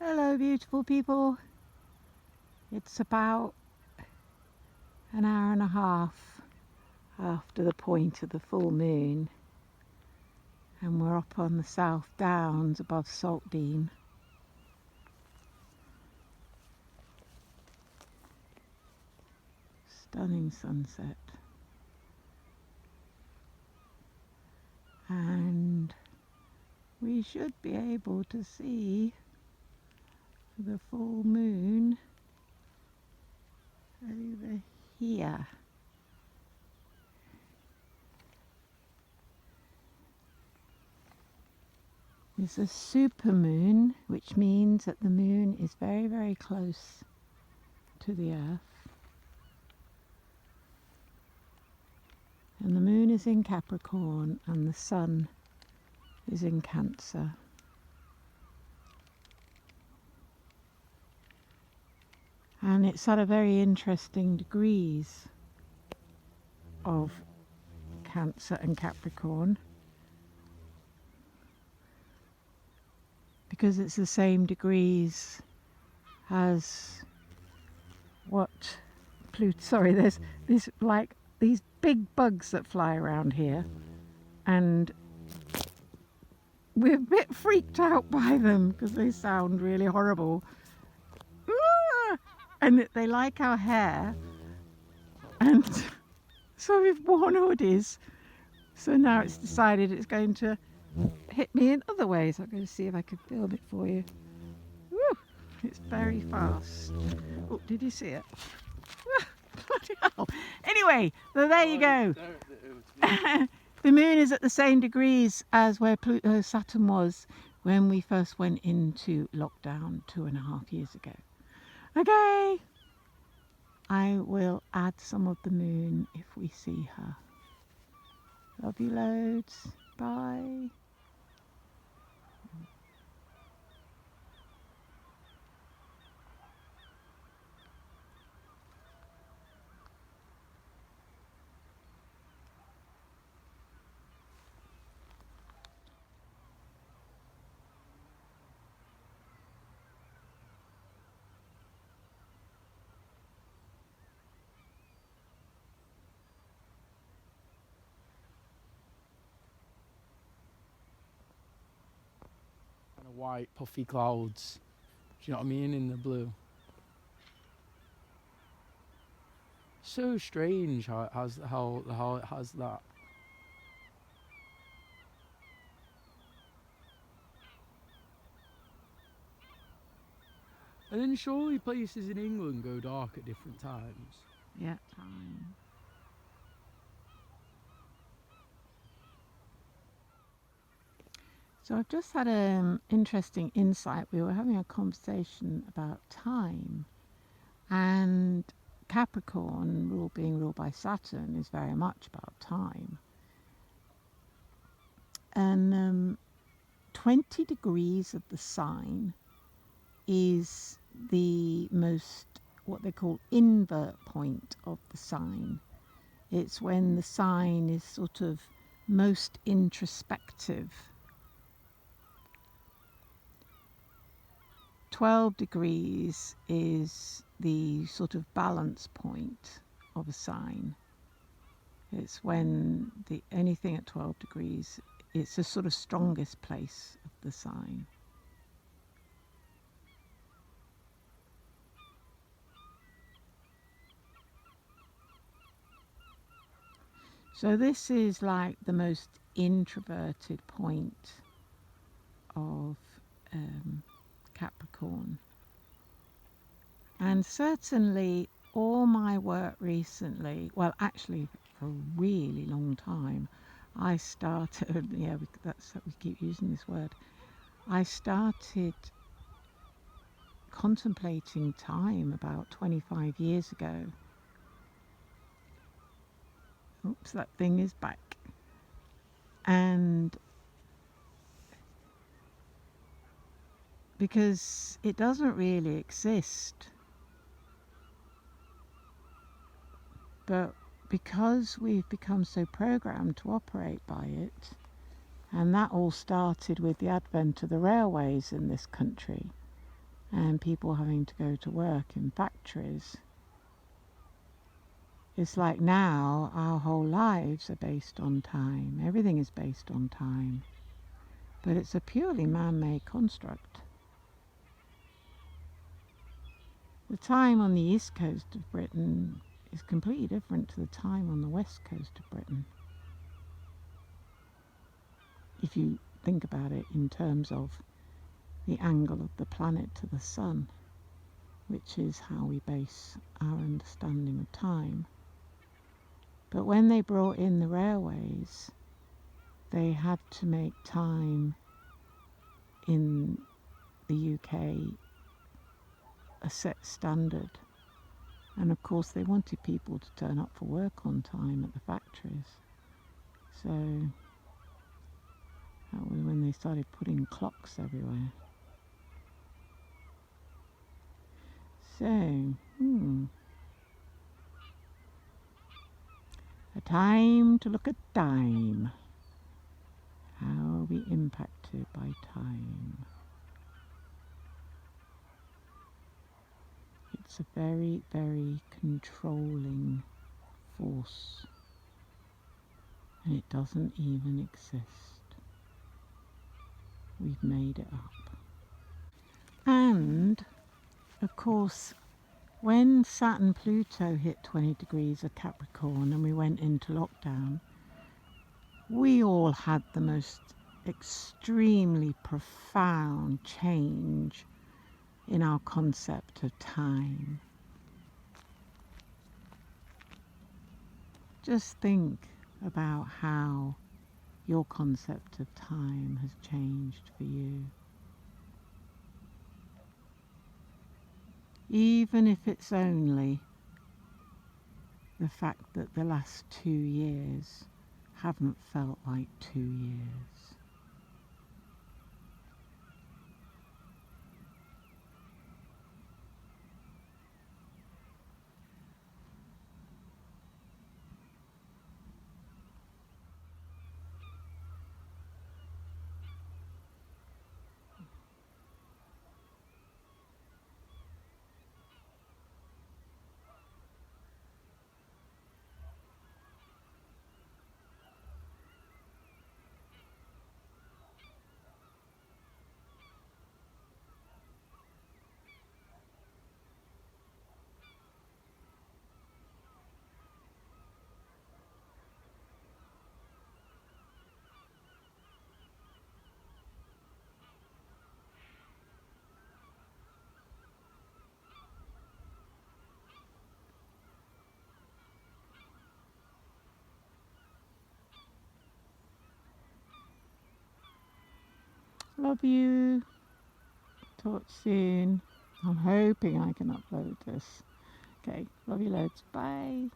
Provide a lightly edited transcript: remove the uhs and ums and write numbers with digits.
Hello beautiful people. It's about an hour and a half after the point of the full moon and we're up on the South Downs above Saltdean. Stunning sunset. And we should be able to see the full moon over here. It's a supermoon, which means that the moon is very, very close to the Earth. And the moon is in Capricorn and the sun is in Cancer. And it's at a very interesting degrees of Cancer and Capricorn, because it's the same degrees as what Pluto. Sorry, there's like these big bugs that fly around here, and we're a bit freaked out by them because they sound really horrible. And they like our hair, and so we've worn hoodies. So now it's decided it's going to hit me in other ways. I'm going to see if I can film it for you. Woo! It's very fast. Oh, did you see it? Bloody hell. Anyway, so there you go. The moon is at the same degrees as where Saturn was when we first went into lockdown 2.5 years ago. Okay, I will add some of the moon if we see her. Love you loads. Bye. White puffy clouds, do you know what I mean, in the blue. So strange how it has that. And then surely places in England go dark at different times. Yeah, time. So I've just had an interesting insight. We were having a conversation about time, and Capricorn, being ruled by Saturn, is very much about time. And 20 degrees of the sign is the most, what they call, invert point of the sign. It's when the sign is sort of most introspective. 12 degrees is the sort of balance point of a sign. It's when anything at 12 degrees, it's the sort of strongest place of the sign. So this is like the most introverted point of Capricorn. And certainly all my work recently, well actually for a really long time, I started, yeah, we keep using this word, I started contemplating time about 25 years ago. Oops, that thing is back. And because it doesn't really exist, but because we've become so programmed to operate by it, and that all started with the advent of the railways in this country, and people having to go to work in factories. It's like now our whole lives are based on time. Everything is based on time. But it's a purely man-made construct. The time on the east coast of Britain is completely different to the time on the west coast of Britain. If you think about it in terms of the angle of the planet to the sun, which is how we base our understanding of time. But when they brought in the railways, they had to make time in the UK a set standard. And of course they wanted people to turn up for work on time at the factories. So that was when they started putting clocks everywhere. So, a time to look at time. How are we impacted by time? It's a very, very controlling force. And it doesn't even exist. We've made it up. And, of course, when Saturn Pluto hit 20 degrees of Capricorn and we went into lockdown, we all had the most extremely profound change in our concept of time. Just think about how your concept of time has changed for you. Even if it's only the fact that the last 2 years haven't felt like 2 years. Love you. Talk soon. I'm hoping I can upload this. Okay, love you loads. Bye.